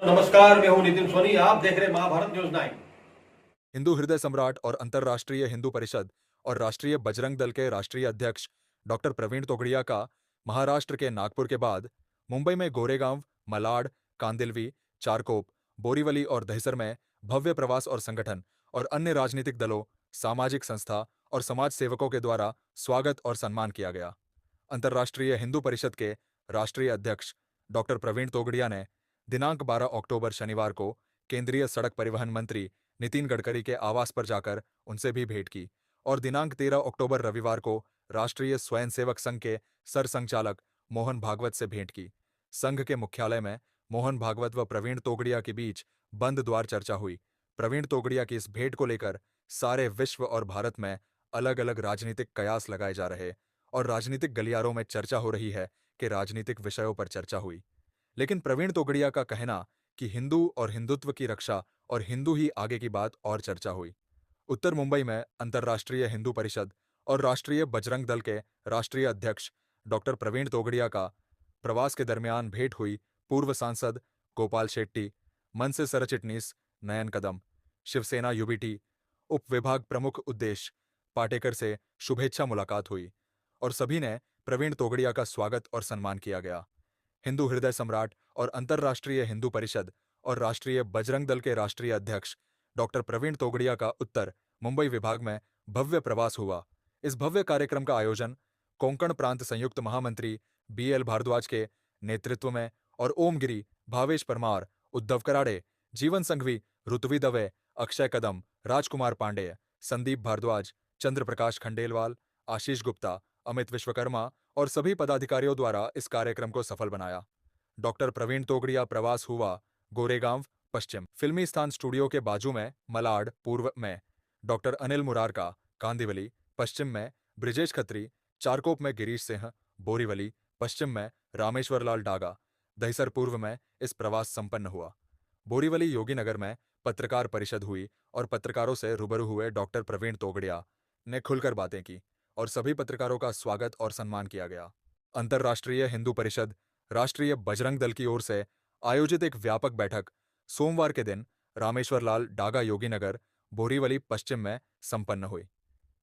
नमस्कार, मैं हूं नितिन सोनी। आप देख रहे हैं महाभारत न्यूज 9। हिंदू हृदय सम्राट और अंतर्राष्ट्रीय हिंदू परिषद और राष्ट्रीय बजरंग दल के राष्ट्रीय अध्यक्ष डॉक्टर प्रवीण तोगड़िया का महाराष्ट्र के नागपुर के बाद मुंबई में गोरेगांव, मलाड, कांदिलवी, चारकोप, बोरीवली और दहिसर में भव्य प्रवास और संगठन और अन्य राजनीतिक दलों, सामाजिक संस्था और समाज सेवकों के द्वारा स्वागत और सम्मान किया गया। अंतर्राष्ट्रीय हिंदू परिषद के राष्ट्रीय अध्यक्ष डॉक्टर प्रवीण तोगड़िया ने दिनांक 12 अक्टूबर शनिवार को केंद्रीय सड़क परिवहन मंत्री नितिन गडकरी के आवास पर जाकर उनसे भी भेंट की और दिनांक 13 अक्टूबर रविवार को राष्ट्रीय स्वयंसेवक संघ के सरसंघचालक मोहन भागवत से भेंट की। संघ के मुख्यालय में मोहन भागवत व प्रवीण तोगड़िया के बीच बंद द्वार चर्चा हुई। प्रवीण तोगड़िया की इस भेंट को लेकर सारे विश्व और भारत में अलग अलग राजनीतिक कयास लगाए जा रहे और राजनीतिक गलियारों में चर्चा हो रही है कि राजनीतिक विषयों पर चर्चा हुई। लेकिन प्रवीण तोगड़िया का कहना कि हिंदू और हिंदुत्व की रक्षा और हिंदू ही आगे की बात और चर्चा हुई। उत्तर मुंबई में अंतर्राष्ट्रीय हिंदू परिषद और राष्ट्रीय बजरंग दल के राष्ट्रीय अध्यक्ष डॉक्टर प्रवीण तोगड़िया का प्रवास के दरमियान भेंट हुई पूर्व सांसद गोपाल शेट्टी, मनसे सरचिटनीस नयन कदम, शिवसेना यूबीटी उप विभाग प्रमुख उद्देश्य पाटेकर से शुभेच्छा मुलाकात हुई और सभी ने प्रवीण तोगड़िया का स्वागत और सम्मान किया गया। हिंदू हृदय सम्राट और अंतर्राष्ट्रीय हिंदू परिषद और राष्ट्रीय बजरंग दल के राष्ट्रीय अध्यक्ष डॉक्टर प्रवीण तोगड़िया का उत्तर मुंबई विभाग में भव्य प्रवास हुआ। इस भव्य कार्यक्रम का आयोजन कोंकण प्रांत संयुक्त महामंत्री बीएल भारद्वाज के नेतृत्व में और ओमगिरी, भावेश परमार, उद्धव कराड़े, जीवन संघवी, ऋतुवी दवे, अक्षय कदम, राजकुमार पांडेय, संदीप भारद्वाज, चंद्र प्रकाश खंडेलवाल, आशीष गुप्ता, अमित विश्वकर्मा और सभी पदाधिकारियों द्वारा इस कार्यक्रम को सफल बनाया। डॉक्टर प्रवीण तोगड़िया प्रवास हुआ गोरेगांव पश्चिम, फिल्मी स्थान स्टूडियो के बाजू में मलाड पूर्व में, डॉक्टर अनिल मुरार का कांदिवली पश्चिम में, ब्रिजेश खत्री, चारकोप में गिरीश सिंह, बोरीवली पश्चिम में रामेश्वर लाल डागा, दहिसर पूर्व में इस प्रवास संपन्न हुआ। बोरीवली योगीनगर में पत्रकार परिषद हुई और पत्रकारों से रूबरू हुए डॉक्टर प्रवीण तोगड़िया ने खुलकर बातें की और सभी पत्रकारों का स्वागत और सम्मान किया गया। अंतर्राष्ट्रीय हिंदू परिषद, राष्ट्रीय बजरंग दल की ओर से आयोजित एक व्यापक बैठक सोमवार के दिन रामेश्वर लाल डागा योगीनगर, बोरीवली पश्चिम में संपन्न हुई।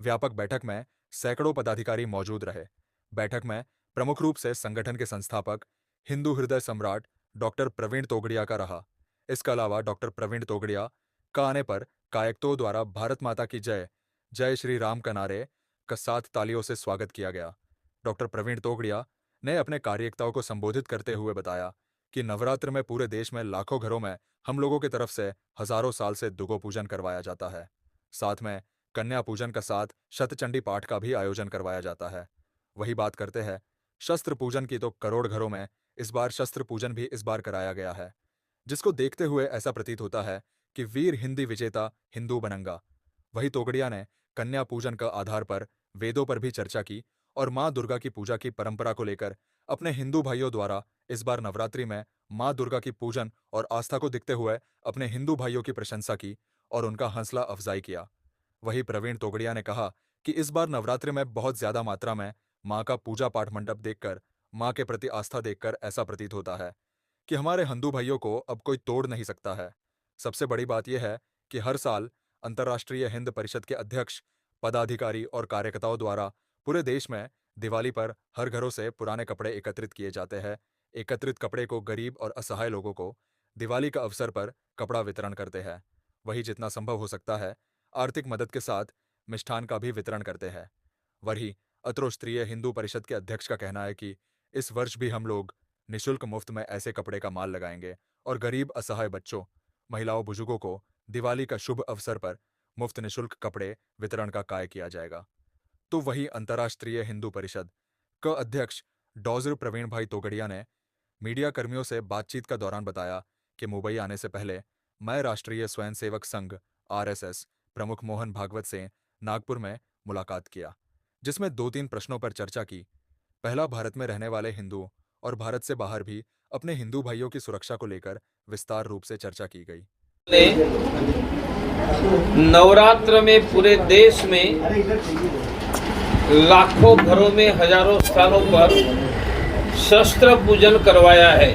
व्यापक बैठक में सैकड़ों पदाधिकारी मौजूद रहे। बैठक में प्रमुख रूप से संगठन के संस्थापक हिंदू हृदय सम्राट डॉक्टर प्रवीण तोगड़िया का रहा। इसके अलावा डॉक्टर प्रवीण तोगड़िया का आने पर कायकतों द्वारा भारत माता की जय, जय श्री राम का नारे का साथ तालियों से स्वागत किया गया। डॉक्टर प्रवीण तोगड़िया ने अपने कार्यकर्ताओं को संबोधित करते हुए बताया कि नवरात्र में पूरे देश में लाखों घरों में हम लोगों की तरफ से हजारों साल से दुगो पूजन करवाया जाता है। साथ में कन्या पूजन का साथ शतचंडी पाठ का भी आयोजन करवाया जाता है। वही बात करते हैं शस्त्र पूजन की तो करोड़ घरों में इस बार शस्त्र पूजन भी इस बार कराया गया है, जिसको देखते हुए ऐसा प्रतीत होता है कि वीर हिंदी विजेता हिंदू बनंगा। वही तोगड़िया ने कन्या पूजन का आधार पर वेदों पर भी चर्चा की और मां दुर्गा की पूजा की परंपरा को लेकर अपने हिंदू भाइयों द्वारा इस बार नवरात्रि में मां दुर्गा की पूजन और आस्था को दिखते हुए अपने हिंदू भाइयों की प्रशंसा की और उनका हौसला अफजाई किया। वही प्रवीण तोगड़िया ने कहा कि इस बार नवरात्रि में बहुत ज्यादा मात्रा में मां का पूजा पाठ मंडप देखकर, मां के प्रति आस्था देखकर ऐसा प्रतीत होता है कि हमारे हिंदू भाइयों को अब कोई तोड़ नहीं सकता है। सबसे बड़ी बात यह है कि हर साल अंतर्राष्ट्रीय हिंद परिषद के अध्यक्ष, पदाधिकारी और कार्यकर्ताओं द्वारा पूरे देश में दिवाली पर हर घरों से पुराने कपड़े एकत्रित किए जाते हैं। एकत्रित कपड़े को गरीब और असहाय लोगों को दिवाली का अवसर पर कपड़ा वितरण करते हैं। वही जितना संभव हो सकता है आर्थिक मदद के साथ मिष्ठान का भी वितरण करते हैं। वही अंतर्राष्ट्रीय हिंदू परिषद के अध्यक्ष का कहना है कि इस वर्ष भी हम लोग निःशुल्क मुफ्त में ऐसे कपड़े का माल लगाएंगे और गरीब असहाय बच्चों, महिलाओं, बुजुर्गों को दिवाली का शुभ अवसर पर मुफ्त निःशुल्क कपड़े वितरण का कार्य किया जाएगा। तो वही अंतर्राष्ट्रीय हिंदू परिषद का अध्यक्ष डॉक्टर प्रवीण भाई तोगड़िया ने मीडिया कर्मियों से बातचीत का दौरान बताया कि मुंबई आने से पहले मैं राष्ट्रीय स्वयंसेवक संघ आरएसएस प्रमुख मोहन भागवत से नागपुर में मुलाकात किया, जिसमें 2-3 प्रश्नों पर चर्चा की। पहला, भारत में रहने वाले हिंदुओं और भारत से बाहर भी अपने हिंदू भाइयों की सुरक्षा को लेकर विस्तार रूप से चर्चा की गई। नवरात्र में पूरे देश में लाखों घरों में हजारों स्थानों पर शस्त्र पूजन करवाया है।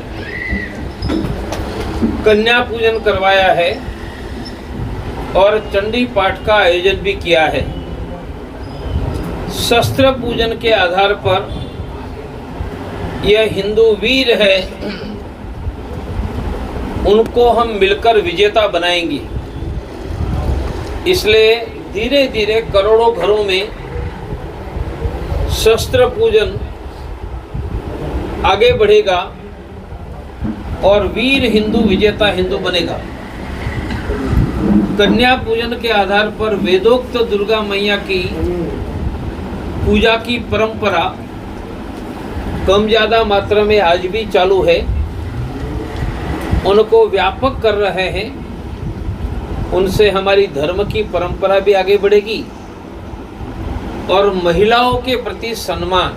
कन्या पूजन करवाया है और चंडी पाठ का आयोजन भी किया है। शस्त्र पूजन के आधार पर यह हिंदू वीर है, उनको हम मिलकर विजेता बनाएंगे। इसलिए धीरे धीरे करोड़ों घरों में शस्त्र पूजन आगे बढ़ेगा और वीर हिंदू विजेता हिंदू बनेगा। कन्या पूजन के आधार पर वेदोक्त दुर्गा मैया की पूजा की परंपरा कम ज्यादा मात्रा में आज भी चालू है, उनको व्यापक कर रहे हैं। उनसे हमारी धर्म की परंपरा भी आगे बढ़ेगी और महिलाओं के प्रति सम्मान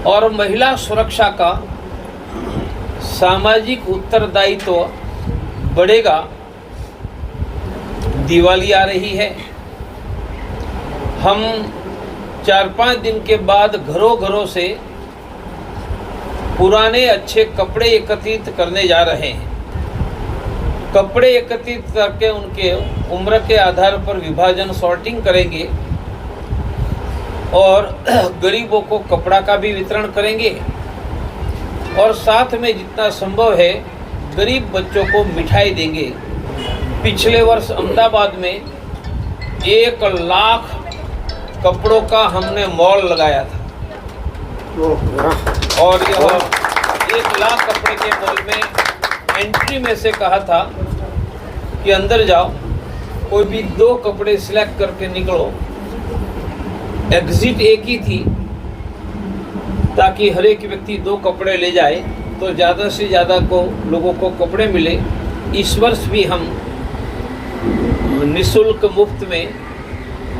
और महिला सुरक्षा का सामाजिक उत्तरदायित्व बढ़ेगा। दिवाली आ रही है, हम 4-5 दिन के बाद घरों घरों से पुराने अच्छे कपड़े एकत्रित करने जा रहे हैं। कपड़े एकत्रित करके उनके उम्र के आधार पर विभाजन सॉर्टिंग करेंगे और गरीबों को कपड़ा का भी वितरण करेंगे और साथ में जितना संभव है गरीब बच्चों को मिठाई देंगे। पिछले वर्ष अहमदाबाद में 1 लाख कपड़ों का हमने मॉल लगाया था और यह 1 लाख कपड़े के मॉल में एंट्री में से कहा था कि अंदर जाओ, कोई भी 2 कपड़े सिलेक्ट करके निकलो। एग्जिट एक ही थी ताकि हर एक व्यक्ति 2 कपड़े ले जाए तो ज़्यादा से ज़्यादा को लोगों को कपड़े मिले। इस वर्ष भी हम निःशुल्क मुफ्त में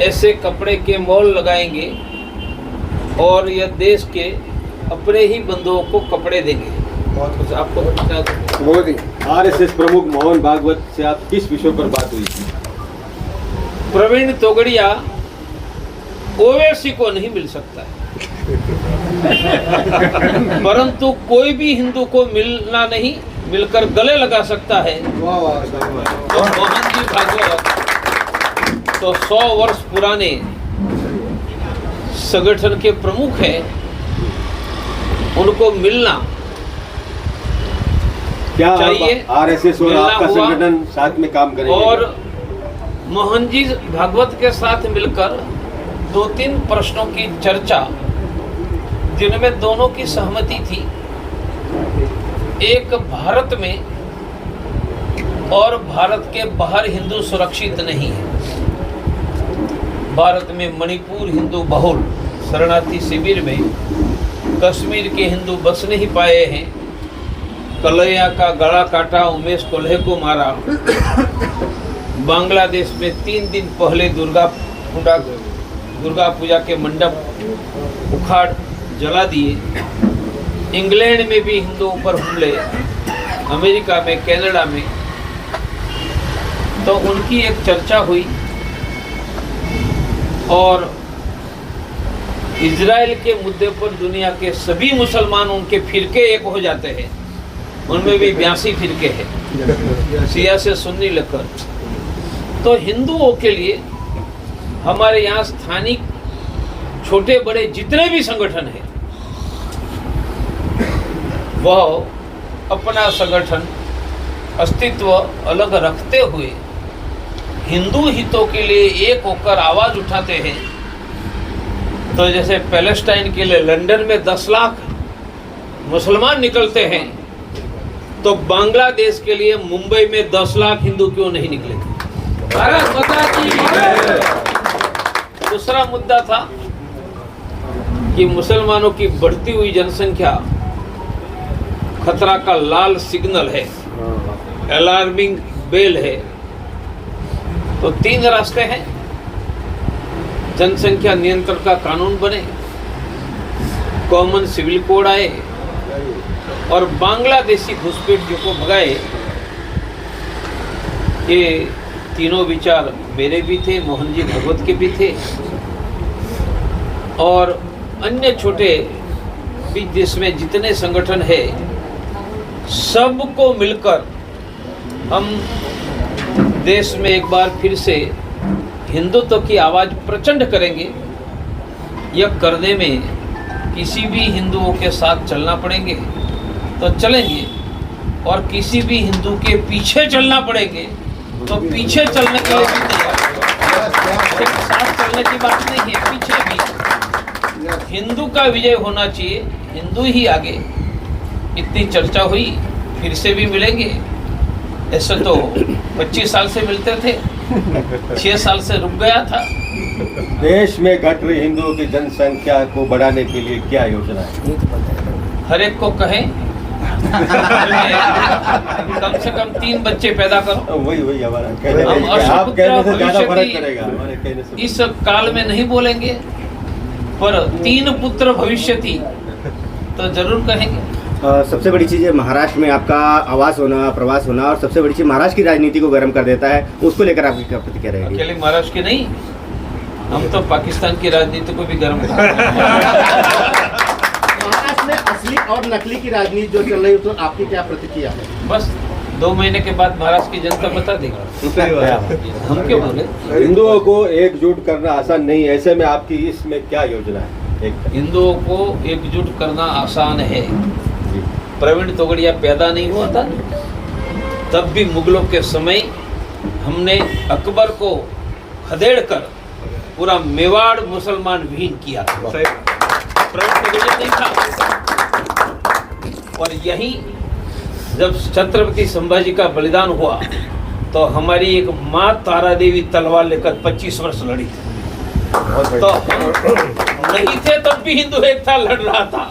ऐसे कपड़े के मॉल लगाएंगे और यह देश के अपने ही बंधुओं को कपड़े देंगे। बहुत कुछ आपको बता दूं। मोदी आरएसएस प्रमुख मोहन भागवत से आप किस विषय पर बात हुई थी? प्रवीण तोगड़िया ओवैसी को नहीं मिल सकता है परंतु कोई भी हिंदू को मिलना नहीं, मिलकर गले लगा सकता है। तो मोहन जी भागवत तो 100 वर्ष पुराने संगठन के प्रमुख हैं, उनको मिलना क्या चाहिए। आरएसएस और आपका संगठन साथ में काम करेंगे? और मोहन जी भागवत के साथ मिलकर 2-3 प्रश्नों की चर्चा जिनमें दोनों की सहमति थी। एक, भारत में और भारत के बाहर हिंदू सुरक्षित नहीं है। भारत में मणिपुर हिंदू बहुल शरणार्थी शिविर में कश्मीर के हिंदू बस नहीं पाए हैं। कलैया का गला काटा, उमेश कोल्हे को मारा। बांग्लादेश में 3 दिन पहले दुर्गा पूजा के मंडप उखाड़ जला दिए। इंग्लैंड में भी हिंदुओं पर हमले, अमेरिका में, कनाडा में। तो उनकी एक चर्चा हुई और इजराइल के मुद्दे पर दुनिया के सभी मुसलमान उनके फिरके एक हो जाते हैं। उनमें भी 82 फिरके हैं, शिया से सुन्नी लेकर। तो हिंदुओं के लिए हमारे यहाँ स्थानिक छोटे बड़े जितने भी संगठन हैं वह अपना संगठन अस्तित्व अलग रखते हुए हिंदू हितों के लिए एक होकर आवाज उठाते हैं। तो जैसे पैलेस्टाइन के लिए लंदन में 10 लाख मुसलमान निकलते हैं, तो बांग्लादेश के लिए मुंबई में 10 लाख हिंदू क्यों नहीं निकले? भारत माता की जय। दूसरा मुद्दा था कि मुसलमानों की बढ़ती हुई जनसंख्या खतरा का लाल सिग्नल है, अलार्मिंग बेल है। तो 3 रास्ते हैं। जनसंख्या नियंत्रण का कानून बने, कॉमन सिविल कोड आए और बांग्लादेशी घुसपैठियों को भगाए। ये तीनों विचार मेरे भी थे, मोहन जी भागवत के भी थे और अन्य छोटे भी जिसमें जितने संगठन है सबको मिलकर हम देश में एक बार फिर से हिंदुत्व की आवाज़ प्रचंड करेंगे। यह करने में किसी भी हिंदुओं के साथ चलना पड़ेंगे तो चलेंगे, और किसी भी हिंदू के पीछे चलना पड़ेंगे तो पीछे चलने के लिए भी तैयार हैं। सिर्फ साथ चलने की बात नहीं है, पीछे भी हिंदू का विजय होना चाहिए, हिंदू ही आगे। इतनी चर्चा हुई, फिर से भी मिलेंगे। ऐसे तो 25 साल से मिलते थे, 6 साल से रुक गया था। देश में घट रही हिंदुओं की जनसंख्या को बढ़ाने के लिए क्या योजना है? हर एक को कहें कम से कम 3 बच्चे पैदा करो। वही हमारा कहने हम से, आप कहने से ज्यादा भविष्य फर्क की करेगा हमारे कहने से। इस काल में नहीं बोलेंगे, पर 3 पुत्र भविष्यति तो जरूर कहेंगे। सबसे बड़ी चीज़ है महाराष्ट्र में आपका आवास होना, प्रवास होना, और सबसे बड़ी चीज़ महाराष्ट्र की राजनीति को गर्म कर देता है। उसको लेकर आपकी क्या प्रतिक्रिया रहेगी? अकेले महाराष्ट्र की नहीं, हम तो पाकिस्तान की राजनीति को भी गर्म करते हैं। महाराष्ट्र में असली और नकली की राजनीति जो चल रही है, तो आपकी क्या प्रतिक्रिया है? बस 2 महीने के बाद महाराष्ट्र की जनता बता देगी। हम क्यों बोले? हिंदुओं को एकजुट करना आसान नहीं है, ऐसे में आपकी इसमें क्या योजना है? हिंदुओं को एकजुट करना आसान है। प्रवीण तोगड़िया पैदा नहीं हुआ था तब भी मुगलों के समय हमने अकबर को खदेड़ कर पूरा मेवाड़ मुसलमान विहीन किया था। प्रवीण तोगड़िया नहीं था। और यही जब छत्रपति संभाजी का बलिदान हुआ तो हमारी एक माँ तारा देवी तलवार लेकर 25 वर्ष लड़ी थी। तो हम नहीं थे तब भी हिंदू एकता लड़ रहा था।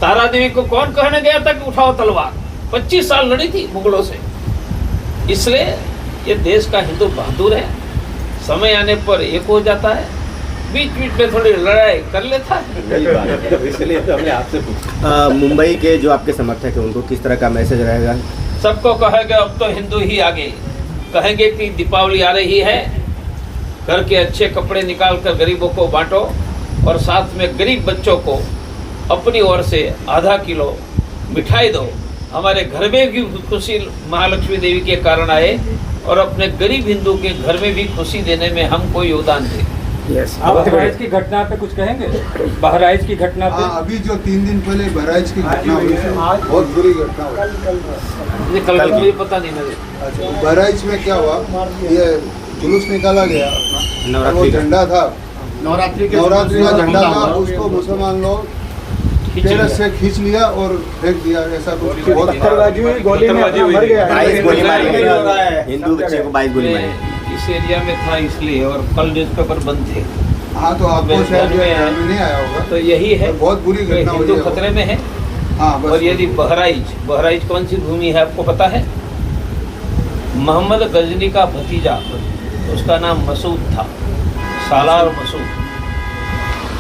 तारा देवी को कौन कहने गया था कि उठाओ तलवार? 25 साल लड़ी थी मुगलों से। इसलिए ये देश का हिंदू बहादुर है, समय आने पर एक हो जाता है, बीच बीच में थोड़ी लड़ाई कर लेता है। इसलिए तो हमने आपसे पूछा। मुंबई के जो आपके समर्थक हैं उनको किस तरह का मैसेज रहेगा? सबको कहेंगे अब तो हिंदू ही आगे। कहेंगे कि दीपावली आ रही है, घर के अच्छे कपड़े निकाल कर गरीबों को बांटो, और साथ में गरीब बच्चों को अपनी ओर से आधा किलो मिठाई दो। हमारे घर में भी खुशी महालक्ष्मी देवी के कारण आए, और अपने गरीब हिंदू के घर में भी खुशी देने में हम कोई योगदान दें। आप बहराइच की घटना पे कुछ कहेंगे? बहराइच की घटना पे अभी जो 3 दिन पहले बहराइच की घटना हुई है, बहुत बुरी घटना हुई। कल मुझे पता नहीं लगा। अच्छा, बहराइच में क्या हुआ, ये जुलूस निकाला गया, वो झंडा था, नवरात्रि का झंडा था, उसको मुसलमान लोग टेरेस से खींच लिया और फेंक दिया। ऐसा कुछ पत्थरबाजी हुई, गोली में अपना मर गया। 22 गोली मारी गई, हिंदू बच्चे को 22 गोली मारी। इस एरिया में था इसलिए, और कल न्यूज़पेपर बंद थे। हाँ, तो आपको शायद नहीं आया होगा। तो यही है, बहुत बुरी घटना हुई हिंदू है। खतरे में है। हाँ, बस। और यदि बहराइच कौन सी भूमि है आपको पता है? मोहम्मद गजनी का भतीजा, उसका नाम मसूद था, सालार मसूद।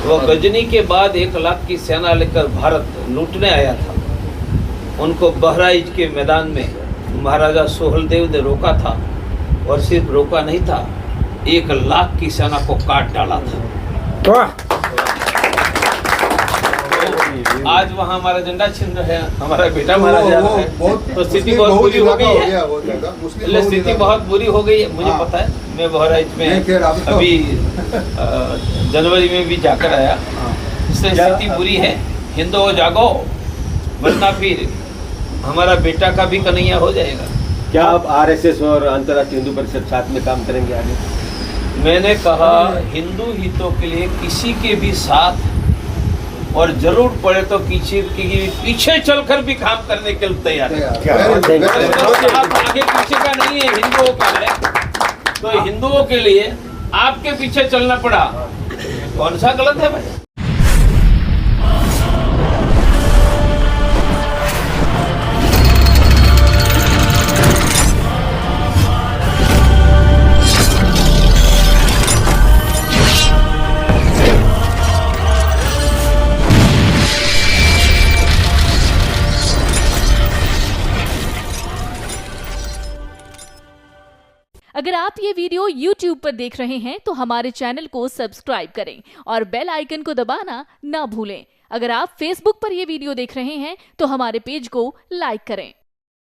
वो गजनी के बाद 1 लाख की सेना लेकर भारत लूटने आया था। उनको बहराइच के मैदान में महाराजा सोहलदेव ने रोका था, और सिर्फ रोका नहीं था, 1 लाख की सेना को काट डाला था। आज वहाँ हमारा झंडा छिन्न है, हमारा बेटा मारा जा रहा है। तो स्थिति बहुत बुरी हो गई है। स्थिति बहुत बुरी हो गई है, मुझे पता है। मैं बहराइच में अभी जनवरी में भी जाकर आया। इससे स्थिति बुरी है। हिंदुओं जागो, वरना फिर हमारा बेटा का भी कन्हैया हो जाएगा। क्या आप आरएसएस और अंतर्राष्ट्रीय हिंदू परिषद साथ में काम करेंगे आगे? मैंने कहा हिंदू हितों के लिए किसी के भी साथ, और जरूर पड़े तो पीछे चलकर भी काम करने के लिए तैयार है। आगे पीछे का नहीं है, हिंदुओं का है। तो हिंदुओं के लिए आपके पीछे चलना पड़ा, कौन सा गलत है भाई? अगर आप ये वीडियो YouTube पर देख रहे हैं तो हमारे चैनल को सब्सक्राइब करें और बेल आइकन को दबाना ना भूलें अगर आप फेसबुक पर यह वीडियो देख रहे हैं तो हमारे पेज को लाइक करें।